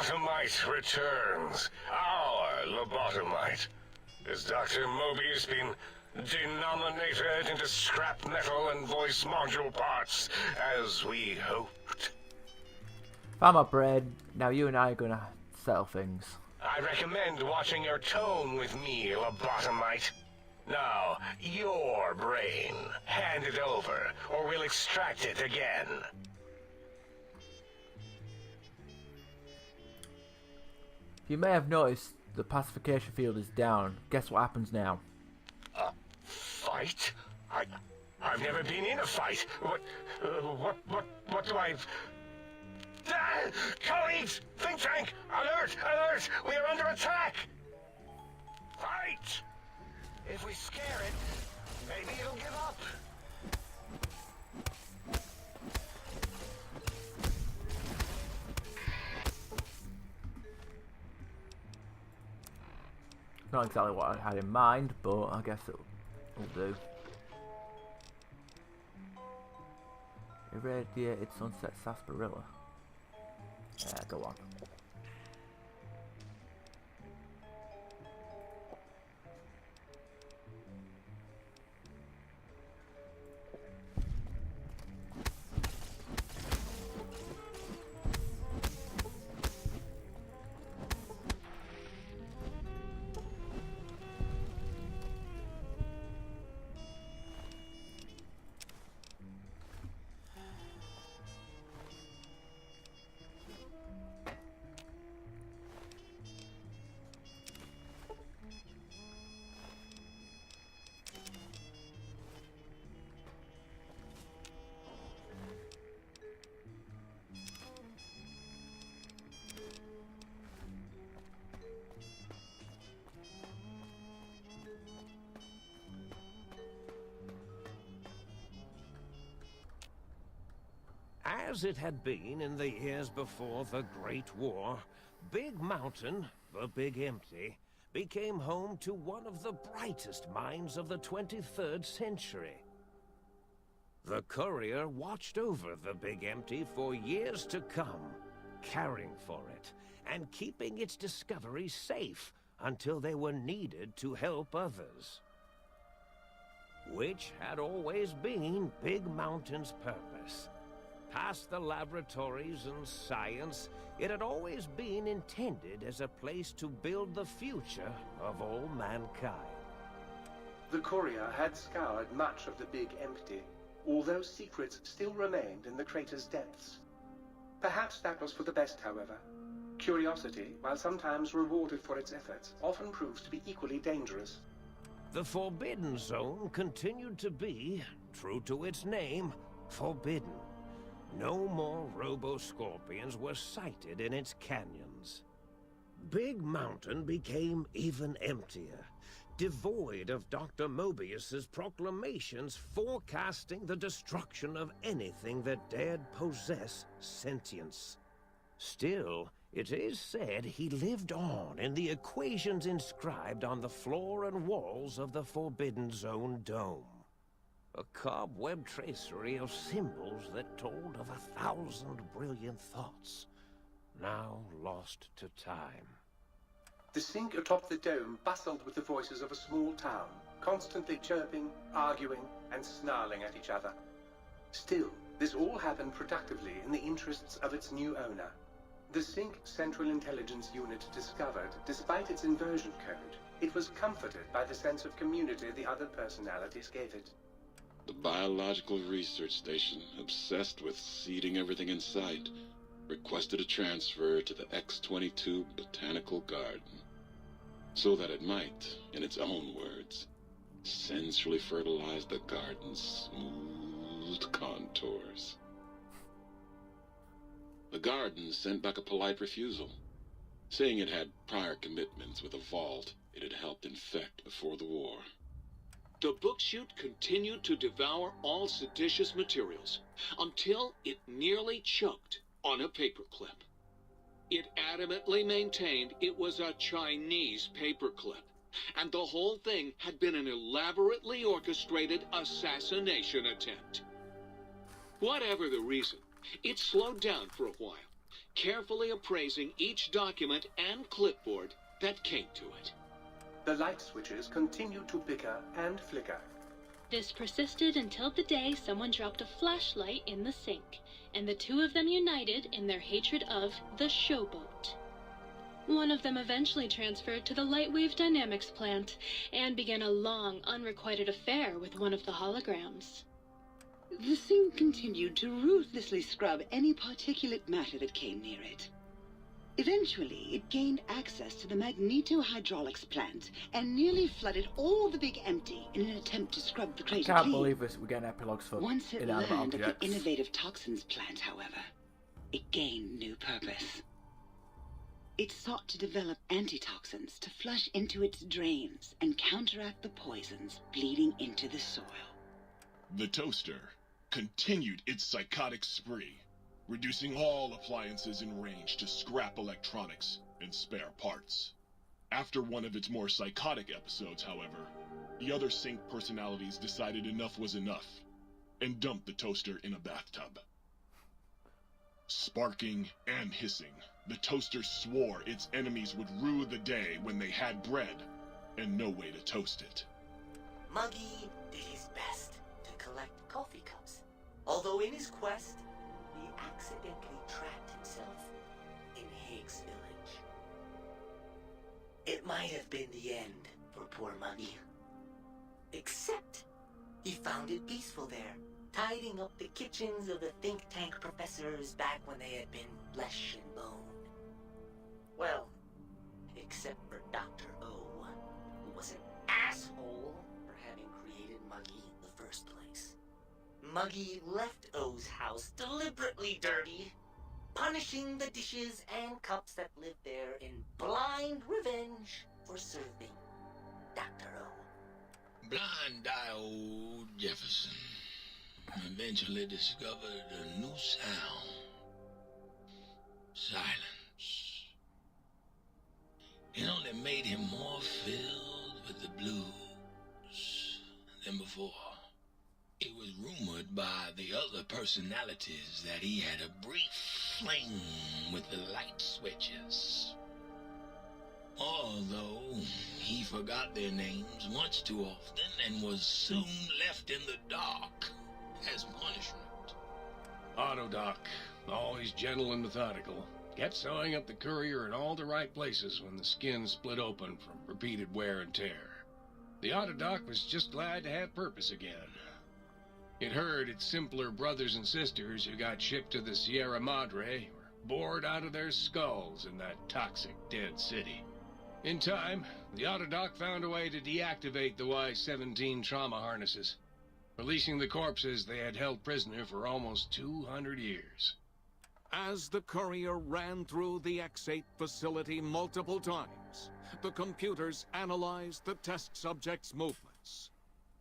Lobotomite returns. Our Lobotomite. Has Dr. Mobius been denominated into scrap metal and voice module parts, as we hoped? Found my brain. Now you and I are gonna settle things. I recommend watching your tone with me, Lobotomite. Now, your brain. Hand it over, or we'll extract it again. You may have noticed the pacification field is down. Guess what happens now? A fight? I've never been in a fight. What do I... Colleagues! Think tank! Alert! Alert! We are under attack! Fight! If we scare it, maybe it'll give up. Not exactly what I had in mind, but I guess it'll do. Irradiated sunset sarsaparilla. Yeah, go on. As it had been in the years before the Great War, Big Mountain, the Big Empty, became home to one of the brightest minds of the 23rd century. The Courier watched over the Big Empty for years to come, caring for it, and keeping its discoveries safe until they were needed to help others. Which had always been Big Mountain's purpose. Past the laboratories and science, it had always been intended as a place to build the future of all mankind. The Courier had scoured much of the Big Empty, although secrets still remained in the crater's depths. Perhaps that was for the best, however. Curiosity, while sometimes rewarded for its efforts, often proves to be equally dangerous. The Forbidden Zone continued to be, true to its name, forbidden. No more Robo-Scorpions were sighted in its canyons. Big Mountain became even emptier, devoid of Dr. Mobius's proclamations forecasting the destruction of anything that dared possess sentience. Still, it is said he lived on in the equations inscribed on the floor and walls of the Forbidden Zone dome. A cobweb tracery of symbols that told of 1,000 brilliant thoughts, now lost to time. The sink atop the dome bustled with the voices of a small town, constantly chirping, arguing, and snarling at each other. Still, this all happened productively in the interests of its new owner. The Sync Central Intelligence Unit discovered, despite its inversion code, it was comforted by the sense of community the other personalities gave it. The Biological Research Station, obsessed with seeding everything in sight, requested a transfer to the X-22 Botanical Garden, so that it might, in its own words, sensually fertilize the garden's smooth contours. The garden sent back a polite refusal, saying it had prior commitments with a vault it had helped infect before the war. The book chute continued to devour all seditious materials until it nearly choked on a paperclip. It adamantly maintained it was a Chinese paperclip, and the whole thing had been an elaborately orchestrated assassination attempt. Whatever the reason, it slowed down for a while, carefully appraising each document and clipboard that came to it. The light switches continued to bicker and flicker. This persisted until the day someone dropped a flashlight in the sink, and the two of them united in their hatred of the Showboat. One of them eventually transferred to the Lightwave Dynamics plant and began a long, unrequited affair with one of the holograms. The sink continued to ruthlessly scrub any particulate matter that came near it. Eventually, it gained access to the magneto-hydraulics plant and nearly flooded all the Big Empty in an attempt to scrub the crater Can't clean. believe this. We're getting epilogues for Once it inanimate learned of the objects. innovative toxins plant, however, it gained new purpose. It sought to develop antitoxins to flush into its drains and counteract the poisons bleeding into the soil. The toaster continued its psychotic spree, reducing all appliances in range to scrap electronics and spare parts. After one of its more psychotic episodes, however, the other Sync personalities decided enough was enough and dumped the toaster in a bathtub. Sparking and hissing, the toaster swore its enemies would rue the day when they had bread and no way to toast it. Muggy did his best to collect coffee cups, although in his quest, he accidentally trapped himself in Higgs Village. It might have been the end for poor Muggy. Except, he found it peaceful there, tidying up the kitchens of the think tank professors back when they had been flesh and bone. Well, except for Dr. O, who was an asshole for having created Muggy in the first place. Muggy left O's house deliberately dirty, punishing the dishes and cups that lived there in blind revenge for serving Dr. O. Blind-eye old Jefferson eventually discovered a new sound. Silence. It only made him more filled with the blues than before. It was rumored by the other personalities that he had a brief fling with the light switches. Although he forgot their names once too often and was soon left in the dark as punishment. Autodoc, always gentle and methodical, kept sewing up the courier in all the right places when the skin split open from repeated wear and tear. The Autodoc was just glad to have purpose again. It heard its simpler brothers and sisters who got shipped to the Sierra Madre were bored out of their skulls in that toxic dead city. In time, the Autodoc found a way to deactivate the Y-17 trauma harnesses, releasing the corpses they had held prisoner for almost 200 years. As the courier ran through the X-8 facility multiple times, the computers analyzed the test subject's movements.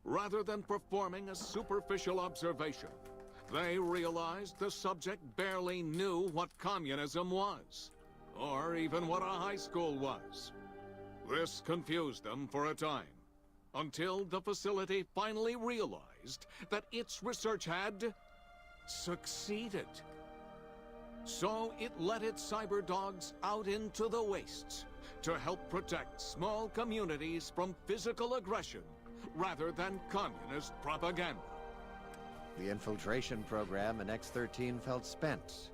Rather than performing a superficial observation, they realized the subject barely knew what communism was, or even what a high school was. This confused them for a time, until the facility finally realized that its research had succeeded. So it let its cyber dogs out into the wastes to help protect small communities from physical aggression rather than communist propaganda. The infiltration program in X-13 felt spent,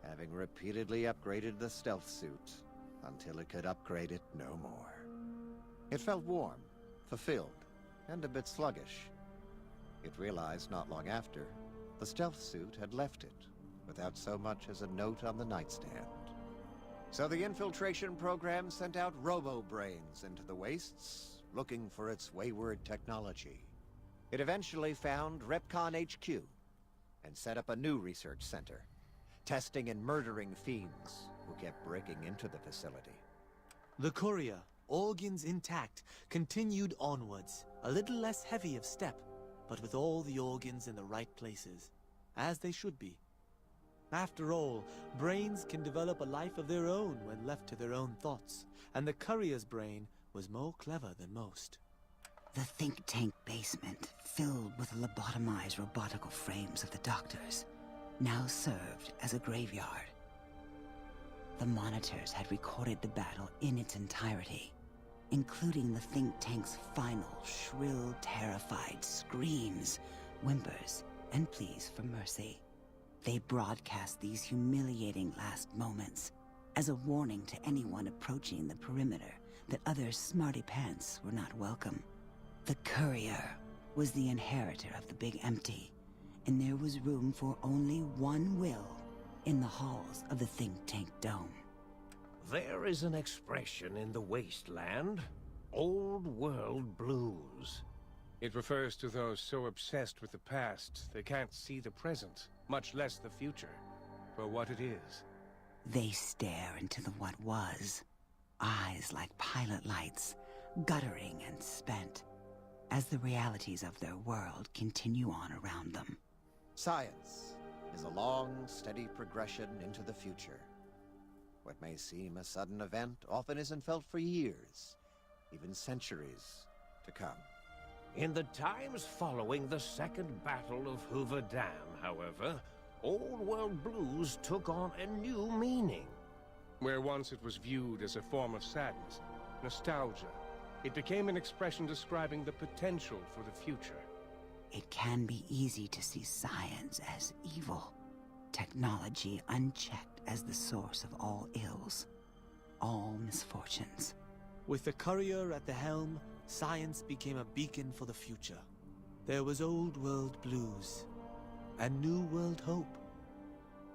having repeatedly upgraded the stealth suit until it could upgrade it no more. It felt warm, fulfilled, and a bit sluggish. It realized not long after, the stealth suit had left it, without so much as a note on the nightstand. So the infiltration program sent out robo-brains into the wastes, looking for its wayward technology. It eventually found Repcon HQ, and set up a new research center, testing and murdering fiends who kept breaking into the facility. The courier, organs intact, continued onwards, a little less heavy of step, but with all the organs in the right places, as they should be. After all, brains can develop a life of their own when left to their own thoughts, and the courier's brain was more clever than most. The think tank basement, filled with the lobotomized robotical frames of the doctors, now served as a graveyard. The monitors had recorded the battle in its entirety, including the think tank's final, shrill, terrified screams, whimpers, and pleas for mercy. They broadcast these humiliating last moments as a warning to anyone approaching the perimeter that other smarty pants were not welcome. The Courier was the inheritor of the Big Empty, and there was room for only one will in the halls of the think tank dome. There is an expression in the wasteland, old world blues. It refers to those so obsessed with the past they can't see the present, much less the future, for what it is. They stare into the what was, eyes like pilot lights, guttering and spent, as the realities of their world continue on around them. Science is a long, steady progression into the future. What may seem a sudden event often isn't felt for years, even centuries to come. In the times following the Second Battle of Hoover Dam, however, old world blues took on a new meaning. Where once it was viewed as a form of sadness, nostalgia, it became an expression describing the potential for the future. It can be easy to see science as evil, technology unchecked as the source of all ills, all misfortunes. With the Courier at the helm, science became a beacon for the future. There was old world blues, and new world hope.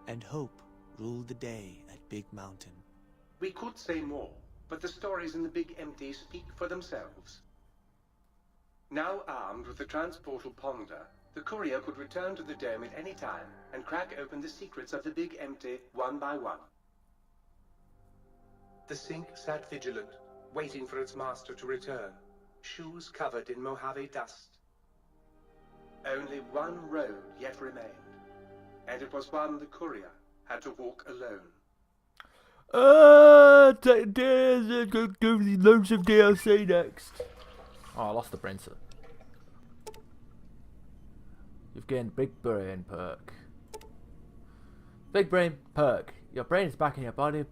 And hope ruled the day at Big Mountain. We could say more, but the stories in the Big Empty speak for themselves. Now armed with the transportal Ponder, the Courier could return to the dome at any time and crack open the secrets of the Big Empty one by one. The Sync sat vigilant, waiting for its master to return, shoes covered in Mojave dust. Only one road yet remained, and it was one the Courier had to walk alone. Go loads of DLC next. Oh, I lost the brain cell. You've gained Big Brain perk. Big Brain perk. Your brain is back in your body,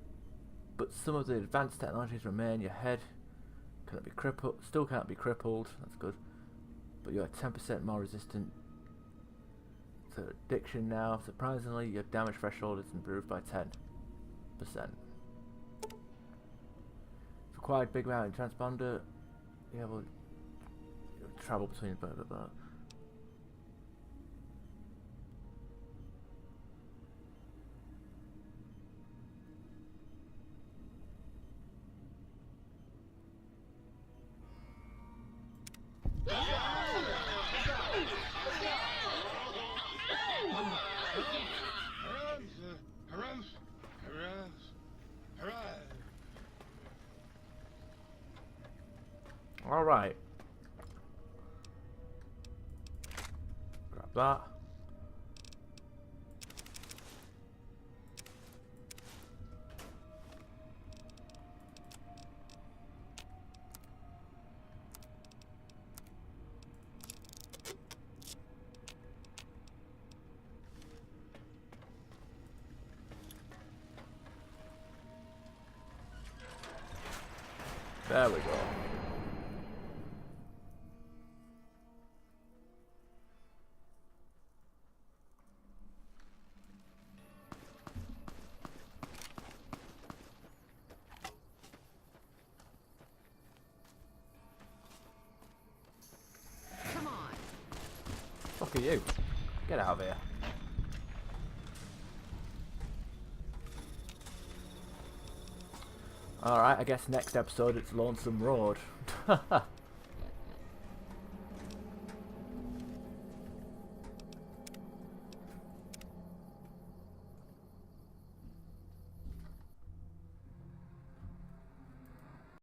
but some of the advanced technologies remain. Your head cannot be crippled. Still can't be crippled. That's good. But you're 10% more resistant to addiction now. Surprisingly, your damage threshold is improved by 10%. Acquired Big Mountain transponder. Yeah, well, travel between blah blah blah. All right. Grab that. There we go. Come on. Fuck are you? Get out of here. Alright, I guess next episode it's Lonesome Road.